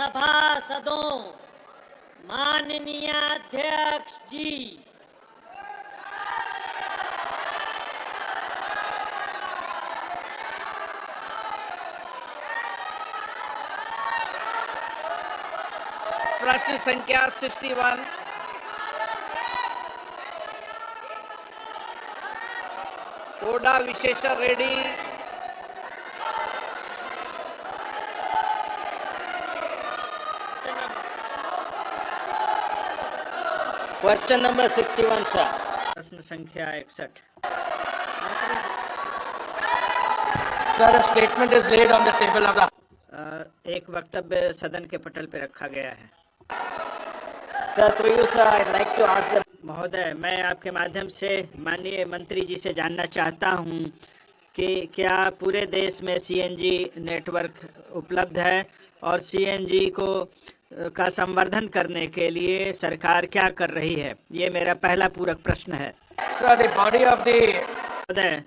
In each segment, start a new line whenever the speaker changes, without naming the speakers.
सभासदों, माननीय अध्यक्ष जी,
प्रश्न संख्या 61 कोडा विशेषण रेड्डी।
Question number 61 sir.
प्रश्न संख्या 61।
Sir, statement is laid on the table of the.
एक वक्तव्य सदन के पटल पर रखा गया है।
Sir, through you sir, I like to ask the.
महोदय, मैं आपके माध्यम से माननीय मंत्री जी से जानना चाहता हूं कि क्या पूरे देश में सीएनजी नेटवर्क उपलब्ध है और सीएनजी का संवर्धन करने के लिए सरकार क्या कर रही है। ये मेरा पहला पूरक प्रश्न है।
Sir, the body of the.
महोदय,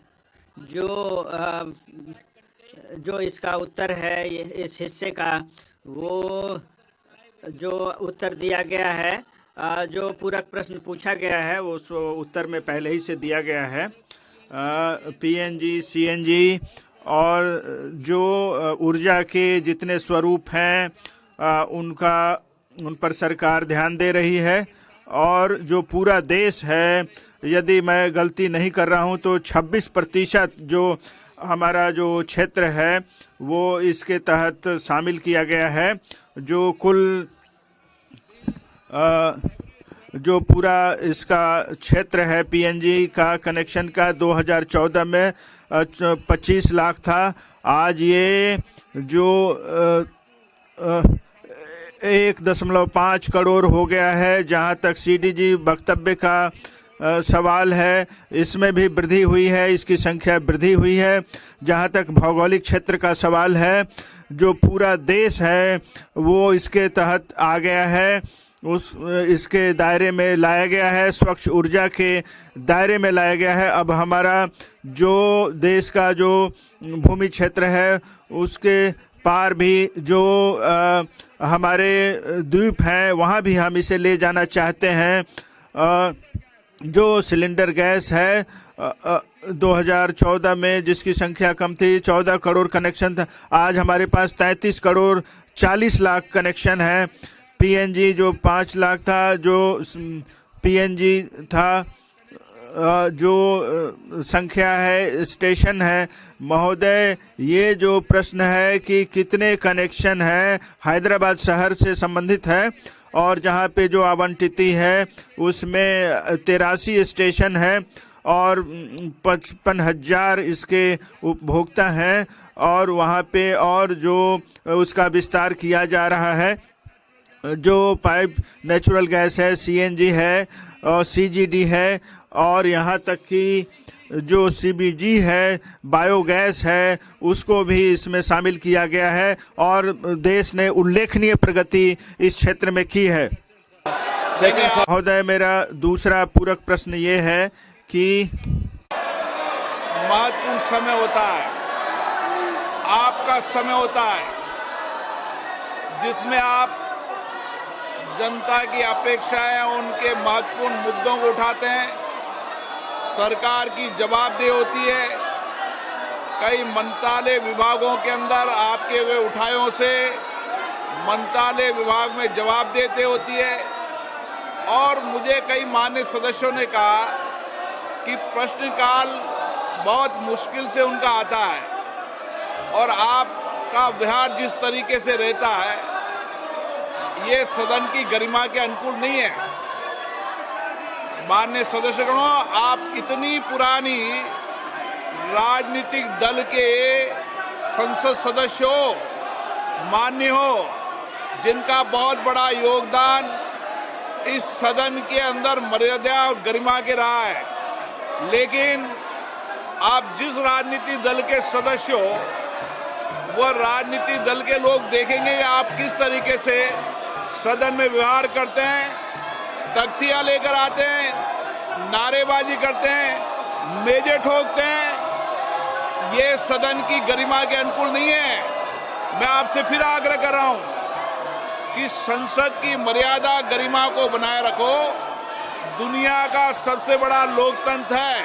जो इसका उत्तर है इस हिस्से का, वो जो उत्तर दिया गया है, जो पूरक प्रश्न पूछा गया है वो उत्तर में पहले ही से दिया गया है। पीएनजी, सीएनजी और जो ऊर्जा के जितने स्वरूप हैं उन पर सरकार ध्यान दे रही है। और जो पूरा देश है, यदि मैं गलती नहीं कर रहा हूं तो 26% जो हमारा जो क्षेत्र है वो इसके तहत शामिल किया गया है। जो कुल जो पूरा इसका क्षेत्र है पीएनजी का कनेक्शन का 2014 में 25 लाख था। आज ये जो 1.5 करोड़ हो गया है। जहां तक सीडीजी वक्तव्य का सवाल है, इसमें भी वृद्धि हुई है, इसकी संख्या वृद्धि हुई है। जहां तक भौगोलिक क्षेत्र का सवाल है, जो पूरा देश है वो इसके तहत आ गया है, इसके दायरे में लाया गया है, स्वच्छ ऊर्जा के दायरे में लाया गया है। अब हमारा जो देश का जो भूमि क्षेत्र है उसके पार भी जो हमारे द्वीप हैं वहाँ भी हम इसे ले जाना चाहते हैं। जो सिलेंडर गैस है 2014 में जिसकी संख्या कम थी, 14 करोड़ कनेक्शन था, आज हमारे पास 33 करोड़ 40 लाख कनेक्शन है। पीएनजी जो 5 लाख था, जो पीएनजी था, जो संख्या है स्टेशन है। महोदय, ये जो प्रश्न है कि कितने कनेक्शन है हैदराबाद शहर से संबंधित है, और जहाँ पे जो आवंटित है उसमें 83 स्टेशन है और 55,000 इसके उपभोक्ता हैं, और वहाँ पे और जो उसका विस्तार किया जा रहा है। जो पाइप नेचुरल गैस है, सीएनजी है और सीजीडी है, और यहाँ तक कि जो सीबीजी है, बायोगैस है, उसको भी इसमें शामिल किया गया है। और देश ने उल्लेखनीय प्रगति इस क्षेत्र में की है। महोदय, मेरा दूसरा पूरक प्रश्न ये है कि
महत्वपूर्ण समय होता है, आपका समय होता है, जिसमें आप जनता की अपेक्षाएं, उनके महत्वपूर्ण मुद्दों को उठाते हैं। सरकार की जवाबदेही होती है। कई मंत्रालय विभागों के अंदर आपके हुए उठायों से मंत्रालय विभाग में जवाब देते होती है। और मुझे कई मान्य सदस्यों ने कहा कि प्रश्नकाल बहुत मुश्किल से उनका आता है, और आपका व्यवहार जिस तरीके से रहता है ये सदन की गरिमा के अनुकूल नहीं है। माननीय सदस्यगणों, आप इतनी पुरानी राजनीतिक दल के संसद सदस्य हो, मान्य हो, जिनका बहुत बड़ा योगदान इस सदन के अंदर मर्यादा और गरिमा के रहा है। लेकिन आप जिस राजनीतिक दल के सदस्य हो, वह राजनीतिक दल के लोग देखेंगे आप किस तरीके से सदन में व्यवहार करते हैं। तख्तियां लेकर आते हैं, नारेबाजी करते हैं, मेजे ठोकते हैं। ये सदन की गरिमा के अनुकूल नहीं है। मैं आपसे फिर आग्रह कर रहा हूं कि संसद की मर्यादा गरिमा को बनाए रखो। दुनिया का सबसे बड़ा लोकतंत्र है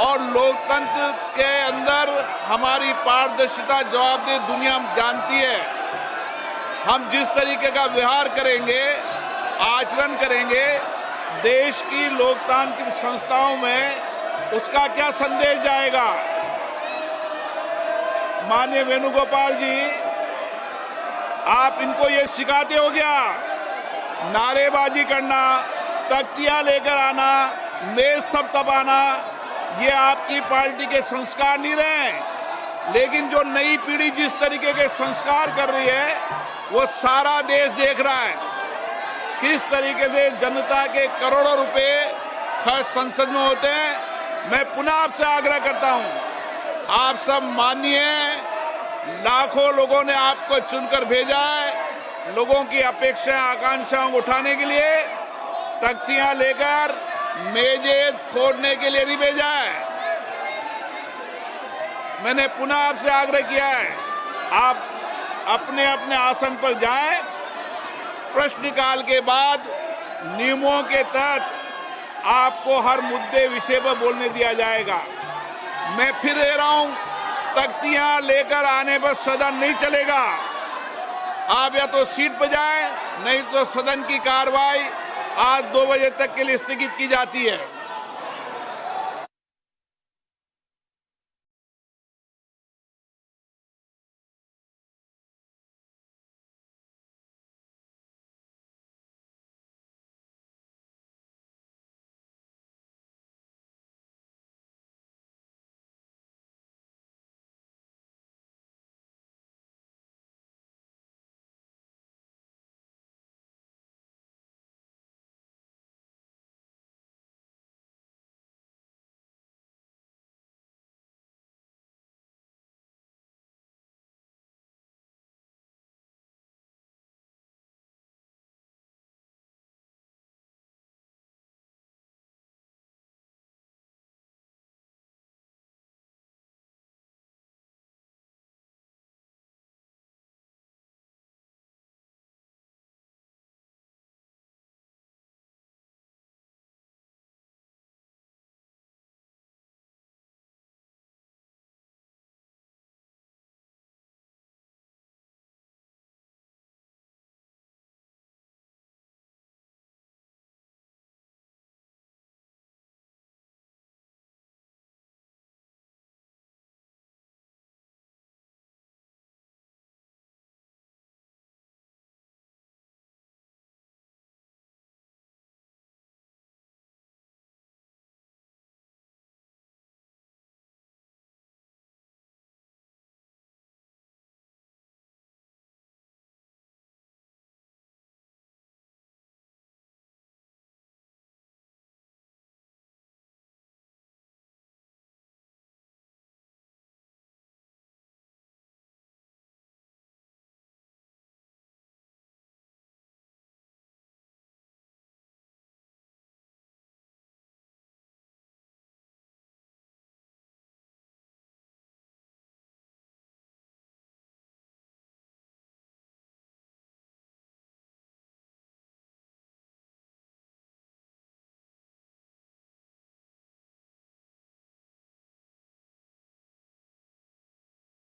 और लोकतंत्र के अंदर हमारी पारदर्शिता जवाबदेही दुनिया जानती है। हम जिस तरीके का व्यवहार करेंगे, आचरण करेंगे देश की लोकतांत्रिक संस्थाओं में, उसका क्या संदेश जाएगा। माननीय वेणुगोपाल जी, आप इनको ये सिखाते हो क्या? नारेबाजी करना, तख्तियां लेकर आना, मेज थपथपाना, ये आपकी पार्टी के संस्कार नहीं रहे। लेकिन जो नई पीढ़ी जिस तरीके के संस्कार कर रही है, वो सारा देश देख रहा है। किस तरीके से जनता के करोड़ों रुपए खर्च संसद में होते हैं। मैं पुनः आपसे आग्रह करता हूं, आप सब मानिए, लाखों लोगों ने आपको चुनकर भेजा है। लोगों की अपेक्षाएं, आकांक्षाओं को उठाने के लिए, तख्तियां लेकर मेजें खोदने के लिए नहीं भेजा है। मैंने पुनः आपसे आग्रह किया है, आप अपने अपने आसन पर जाएं। प्रश्नकाल के बाद नियमों के तहत आपको हर मुद्दे विषय पर बोलने दिया जाएगा। मैं फिर कह रहा हूं, तख्तियां लेकर आने पर सदन नहीं चलेगा। आप या तो सीट पर जाएं, नहीं तो सदन की कार्रवाई आज 2 बजे तक के लिए स्थगित की जाती है।